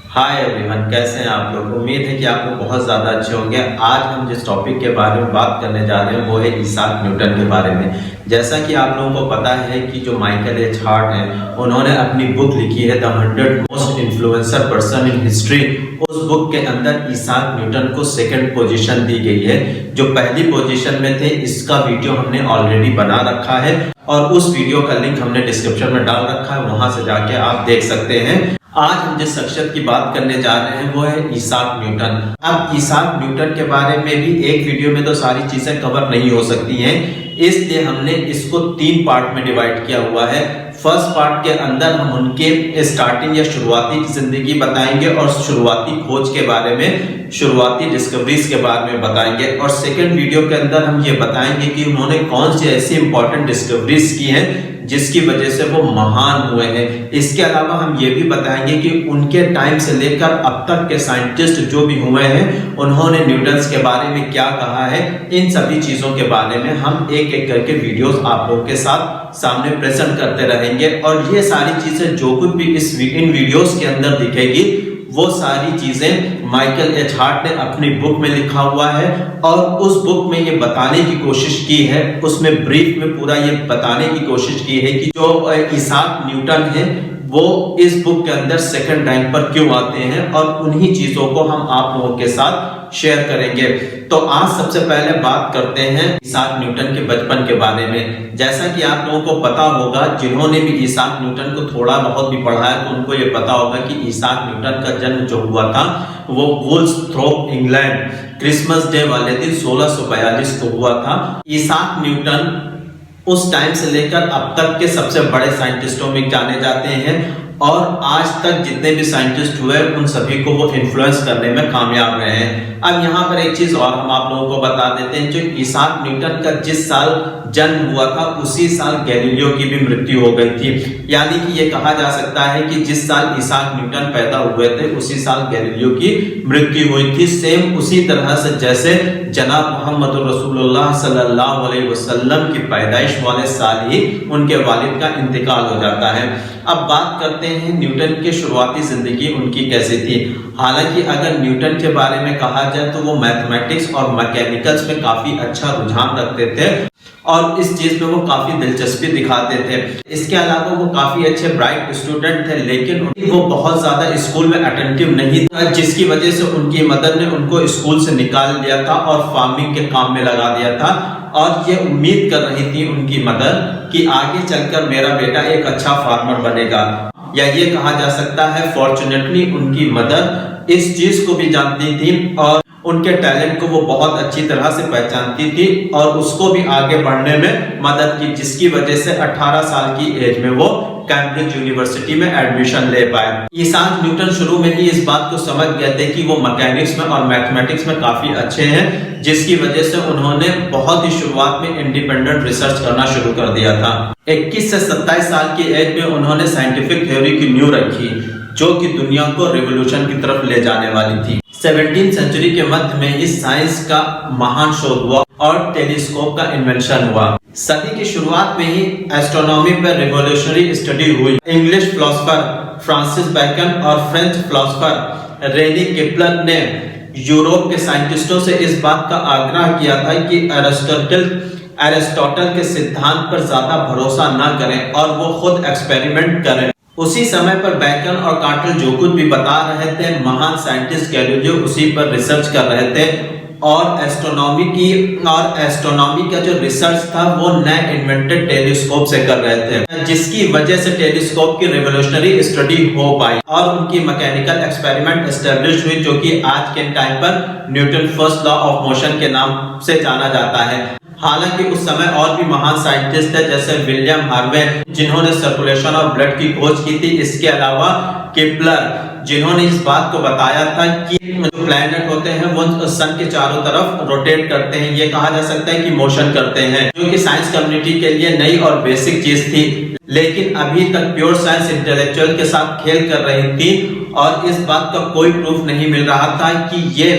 Hi everyone, कैसे हैं आप लोग। उम्मीद है कि आप लोग बहुत ज़्यादा अच्छे होंगे। आज हम जिस टॉपिक के बारे में बात करने जा रहे हैं वो है इसाक न्यूटन के बारे में। जैसा कि आप लोगों को पता है कि जो माइकल एच हार्ट हैं उन्होंने अपनी बुक लिखी है the 100 most influencer person in history. उस बुक के अंदर इसाक न्यूटन को सेकंड पोजीशन दी गई है। जो पहली पोजीशन में थे इसका वीडियो हमने ऑलरेडी बना रखा है और उस वीडियो का लिंक हमने डिस्क्रिप्शन में डाल रखा है, वहां से जाके आप देख सकते हैं। आज हम जिस शख्सियत की बात करने जा रहे हैं वो है इसाक न्यूटन। अब इसाक न्यूटन के बारे में भी एक वीडियो में तो सारी चीजें कवर नहीं हो सकती हैं, इसलिए हमने इसको 3 पार्ट में डिवाइड किया हुआ है। फर्स्ट पार्ट के अंदर हम उनके स्टार्टिंग या शुरुआती जिंदगी बताएंगे और शुरुआती खोज के बारे में, शुरुआती डिस्कवरीज के बारे में बताएंगे। और सेकंड वीडियो के अंदर हम ये बताएंगे कि उन्होंने कौन सी ऐसी इंपॉर्टेंट डिस्कवरीज की हैं जिसकी वजह से वो महान हुए हैं। इसके अलावा हम ये भी बताएंगे कि उनके टाइम से लेकर अब तक के साइंटिस्ट जो भी हुए हैं उन्होंने न्यूटन्स के बारे में क्या कहा है। इन सभी चीजों के बारे में हम एक एक करके वीडियोस आप लोगों के साथ सामने प्रेजेंट करते रहेंगे। और ये सारी चीजें जो कुछ भी इन वीडियोस के अंदर दिखेगी वो सारी चीजें माइकल एच हार्ट ने अपनी बुक में लिखा हुआ है और उस बुक में ये बताने की कोशिश की है, उसमें ब्रीफ में पूरा ये बताने की कोशिश की है कि जो इसाक न्यूटन है वो इस बुक के अंदर सेकंड रैंक पर क्यों आते हैं, और उन्हीं चीजों को हम आप लोगों के साथ शेयर करेंगे। तो आज सबसे पहले बात करते हैं इसाक न्यूटन के बचपन के बारे में। जैसा कि आप लोगों को पता होगा, जिन्होंने भी इसाक न्यूटन को थोड़ा बहुत भी पढ़ा है तो उनको ये पता होगा कि इसाक न्यूटन का जन्म जो हुआ था वो वुल्सथ्रोप इंग्लैंड क्रिसमस डे वाले दिन 1642 को हुआ था। इसाक न्यूटन उस टाइम से लेकर अब तक के सबसे बड़े साइंटिस्टों में जाने जाते हैं और आज तक जितने भी साइंटिस्ट हुए उन सभी को वो इन्फ्लुएंस करने में कामयाब रहे हैं। अब यहाँ पर एक चीज और हम आप लोगों को बता देते हैं, जो इसाक न्यूटन का जिस साल जन्म हुआ था उसी साल गैलीलियो की भी मृत्यु हो गई थी। यानी कि ये कहा जा सकता है कि जिस साल इसाक न्यूटन पैदा हुए थे उसी साल गैलीलियो की मृत्यु हुई थी। सेम उसी तरह से जैसे जनाब मोहम्मद रसूलुल्लाह सल्लल्लाहु अलैहि वसल्लम की पैदाइश वाले साल ही उनके वालिद का इंतकाल हो जाता है। अब बात करते हैं न्यूटन की शुरुआती जिंदगी उनकी कैसी थी। हालांकि अगर न्यूटन के बारे में कहा जाए तो वो मैथमेटिक्स और मैकेनिकल्स में काफी अच्छा रुझान रखते थे और इस चीज में वो काफी दिलचस्पी दिखाते थे। इसके अलावा वो काफी अच्छे ब्राइट स्टूडेंट थे, लेकिन वो बहुत ज्यादा स्कूल में अटेंटिव नहीं था, जिसकी वजह से उनकी मदर ने उनको स्कूल से निकाल दिया था और फार्मिंग के काम में लगा दिया था। और ये उम्मीद कर रही थी उनकी मदर कि आगे चलकर मेरा बेटा एक अच्छा फार्मर बनेगा, या ये कहा जा सकता है फॉर्चुनेटली उनकी मदर इस चीज को भी जानती थी और उनके टैलेंट को वो बहुत अच्छी तरह से पहचानती थी और उसको भी आगे बढ़ने में मदद की, जिसकी वजह से 18 साल की एज में वो कैम्ब्रिज यूनिवर्सिटी में एडमिशन ले पाए। इसाक न्यूटन शुरू में ही इस बात को समझ गए थे कि वो मैकेनिक्स में और मैथमेटिक्स में काफी अच्छे हैं, जिसकी वजह से उन्होंने बहुत ही शुरुआत में इंडिपेंडेंट रिसर्च करना शुरू कर दिया था। 21 से 27 साल की एज में उन्होंने साइंटिफिक थ्योरी की नींव रखी जो कि दुनिया को रिवोल्यूशन की तरफ ले जाने वाली थी। 17वीं सेंचुरी के मध्य में इस साइंस का महान शोध हुआ और टेलीस्कोप का इन्वेंशन हुआ। सदी की शुरुआत में ही एस्ट्रोनॉमी पर रिवोल्यूशनरी स्टडी हुई। इंग्लिश फिलोसोफर फ्रांसिस बैकन और फ्रेंच फिलोसोफर रेनी केपलर ने यूरोप के साइंटिस्टों से इस बात का आग्रह किया था कि एरिस्टोटल के सिद्धांत पर ज्यादा भरोसा न करें और वो खुद एक्सपेरिमेंट करें। उसी समय पर बैकन और कार्टेल जो कुछ भी बता रहे थे, महान साइंटिस्ट गैलीलियो उसी पर रिसर्च कर रहे थे और एस्ट्रोनॉमी का जो रिसर्च था वो नए इन्वेंटेड टेलीस्कोप से कर रहे थे, जिसकी वजह से टेलीस्कोप की रिवोल्यूशनरी स्टडी हो पाई और उनकी मैकेनिकल एक्सपेरिमेंट एस्टेब्लिश हुई, जो कि आज के टाइम पर Newton first law of motion के नाम से जाना जाता है। हालांकि उस समय और भी महान साइंटिस्ट थे जैसे विलियम हार्वे जिन्होंने सर्कुलेशन ऑफ ब्लड की खोज की थी। इसके अलावा केपलर जिन्होंने इस बात को बताया था कि जो प्लैनेट होते हैं वो सन के चारों तरफ रोटेट करते हैं, ये कहा जा सकता है कि मोशन करते हैं, जो कि साइंस कम्युनिटी के लिए नई और बेसिक चीज थी। लेकिन अभी तक प्योर साइंस इंटेलेक्चुअल के साथ खेल कर रही थी और इस बात का कोई प्रूफ नहीं मिल रहा था कि ये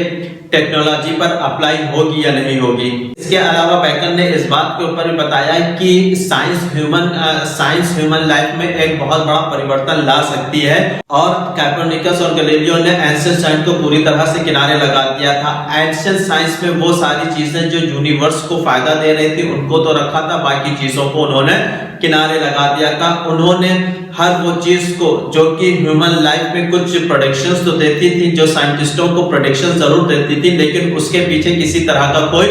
टेक्नोलॉजी पर अप्लाई होगी या नहीं होगी। इसके अलावा बेकन ने इस बात के ऊपर भी बताया कि साइंस ह्यूमन लाइफ में एक बहुत बड़ा परिवर्तन ला सकती है, और कोpernicus और गैलीलियो ने एंशिएंट साइंस को पूरी तरह से किनारे लगा दिया था। एंशिएंट साइंस में वो सारी चीजें जो यूनिवर्स को फायदा दे रही थी उनको तो रखा था, बाकी चीजों को उन्होंने किनारे लगा दिया था। उन्होंने हर वो चीज को जो कि ह्यूमन लाइफ में कुछ प्रेडिक्शंस तो देती थी, जो साइंटिस्टों को प्रेडिक्शन जरूर देती थी, लेकिन उसके पीछे किसी तरह का कोई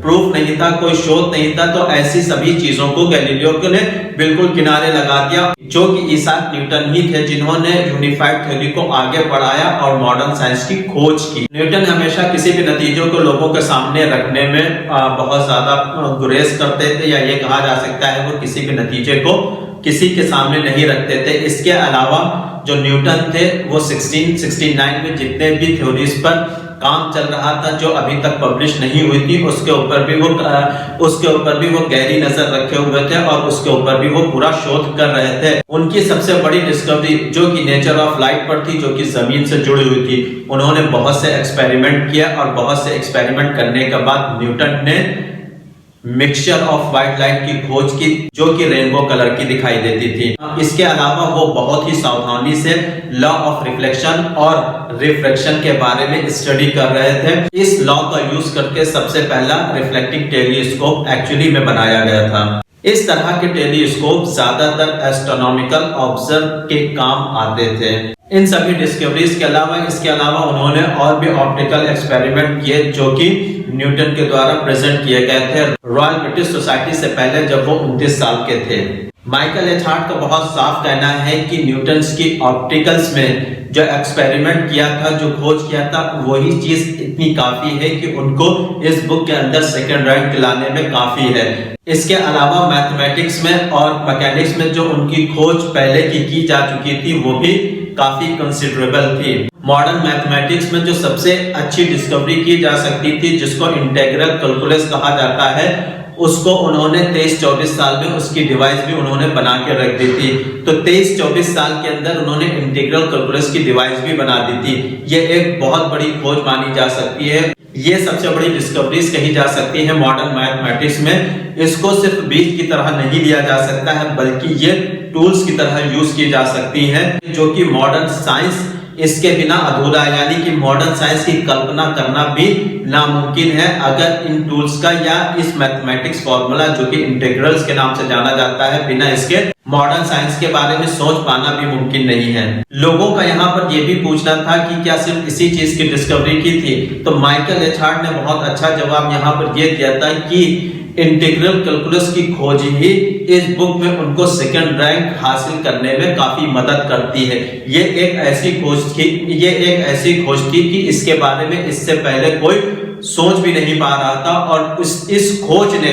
प्रूफ नहीं था, कोई शोध नहीं था। तो ऐसी सभी चीजों को गैलीलियो ने बिल्कुल किनारे लगा दिया, जो कि इसाक न्यूटन ही थे जिन्होंने यूनिफाइड थ्योरी को आगे बढ़ाया और मॉडर्न साइंस की खोज की। न्यूटन हमेशा किसी भी नतीजों को लोगों के सामने रखने में बहुत ज्यादा गुरेज करते थे, या ये कहा जा सकता है वो किसी भी नतीजे को किसी के सामने नहीं रखते थे। इसके अलावा जो न्यूटन थे वो 1669 में जितने भी थ्योरीज पर काम चल रहा था जो अभी तक पब्लिश नहीं हुई थी, उसके ऊपर भी वो गहरी नजर रखे हुए थे और उसके ऊपर भी वो पूरा शोध कर रहे थे। उनकी सबसे बड़ी डिस्कवरी जो कि नेचर ऑफ लाइट पर थी, जो कि जमीन से जुड़ी हुई थी, उन्होंने बहुत से एक्सपेरिमेंट किया और बहुत से एक्सपेरिमेंट करने के बाद न्यूटन ने मिक्सचर ऑफ व्हाइट लाइट की खोज की, जो कि रेनबो कलर की दिखाई देती थी। इसके अलावा वो बहुत ही सावधानी से लॉ ऑफ रिफ्लेक्शन और रिफ्रैक्शन के बारे में स्टडी कर रहे थे। इस लॉ का यूज करके सबसे पहला रिफ्लेक्टिंग टेलीस्कोप एक्चुअली में बनाया गया था। इस तरह के टेलीस्कोप ज्यादातर एस्ट्रोनॉमिकल ऑब्जर्व के काम आते थे। इन सभी डिस्कवरीज के अलावा उन्होंने और भी ऑप्टिकल एक्सपेरिमेंट किए, जो कि न्यूटन के द्वारा प्रेजेंट किए गए थे रॉयल ब्रिटिश सोसाइटी से पहले, जब वो 29 साल के थे। माइकल एच हार्ट का बहुत साफ कहना है कि न्यूटन्स की ऑप्टिकल्स में जो एक्सपेरिमेंट किया था, जो खोज किया था, वही चीज इतनी काफी है कि उनको इस बुक के अंदर सेकंड रैंक दिलाने में काफी है। इसके अलावा मैथमेटिक्स में और मैकेनिक्स में जो उनकी खोज पहले की जा चुकी थी, वो भी काफी कंसिडरेबल थी। मॉडर्न मैथमेटिक्स में जो सबसे अच्छी डिस्कवरी की जा सकती थी, जिसको इंटीग्रल कैलकुलस कहा जाता है, उसको उन्होंने 23-24 साल में उसकी डिवाइस भी उन्होंने बना के रख दी थी। तो 23-24 साल के अंदर उन्होंने इंटीग्रल कैलकुलस की डिवाइस भी बना दी थी। ये एक बहुत बड़ी खोज मानी जा सकती है। ये सबसे बड़ी डिस्कवरीज कही जा सकती है मॉडर्न मैथमेटिक्स में। इसको सिर्फ बीज की तरह नहीं लिया जा सकता है, बल्कि ये टूल्स की तरह यूज की जा सकती है, जो कि मॉडर्न साइंस इसके बिना अधूरा है। यानी कि मॉडर्न साइंस की कल्पना करना भी नामुमकिन है अगर इन टूल्स का या इस मैथमेटिक्स फॉर्मूला, जो कि इंटीग्रल्स के नाम से जाना जाता है, बिना इसके मॉडर्न साइंस के बारे में सोच पाना भी मुमकिन नहीं है। लोगों का यहाँ पर यह भी पूछना था कि क्या सिर्फ इसी चीज की डिस्कवरी की थी, तो माइकल एच हार्ट ने बहुत अच्छा जवाब यहाँ पर यह दिया था कि इंटीग्रल कैलकुलस की खोज ही इस बुक में उनको सेकंड रैंक हासिल करने में काफी मदद करती है। ये एक ऐसी खोज थी कि इसके बारे में इससे पहले कोई सोच भी नहीं पा रहा था, और इस खोज ने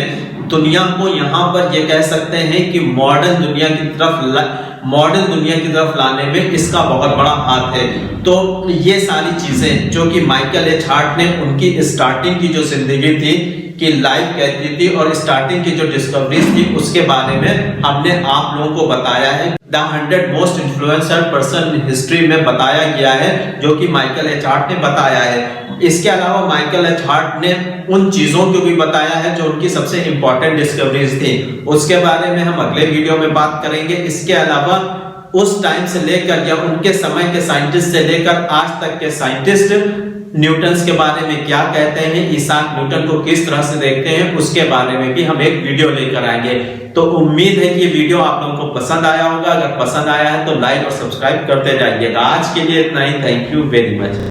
दुनिया को यहाँ पर ये कह सकते हैं कि मॉडर्न दुनिया की तरफ लाने में इसका बहुत बड़ा हाथ है। तो ये सारी चीजें जो कि माइकल एच हार्ट ने उनकी स्टार्टिंग की जो जिंदगी थी कि लाइफ कहती थी, और स्टार्टिंग की जो डिस्कवरीज थी, उसके बारे में हमने आप लोगों को बताया है। The 100 most influencer person in history में बताया गया है, जो कि माइकल एच हार्ट ने बताया है। इसके अलावा माइकल एच हार्ट ने उन चीजों को भी बताया है जो उनकी सबसे इंपॉर्टेंट डिस्कवरीज थी। उसके बारे में हम अगले वीडियो में बात करेंगे। इसके अलावा उस टाइम से लेकर या उनके समय के साइंटिस्ट से लेकर आज तक के साइंटिस्ट न्यूटन के बारे में क्या कहते हैं, इसाक न्यूटन को किस तरह से देखते हैं, उसके बारे में भी हम एक वीडियो लेकर आएंगे। तो उम्मीद है कि ये वीडियो आप लोगों को पसंद आया होगा। अगर पसंद आया है तो लाइक और सब्सक्राइब करते जाइएगा। आज के लिए इतना ही। Thank you very much.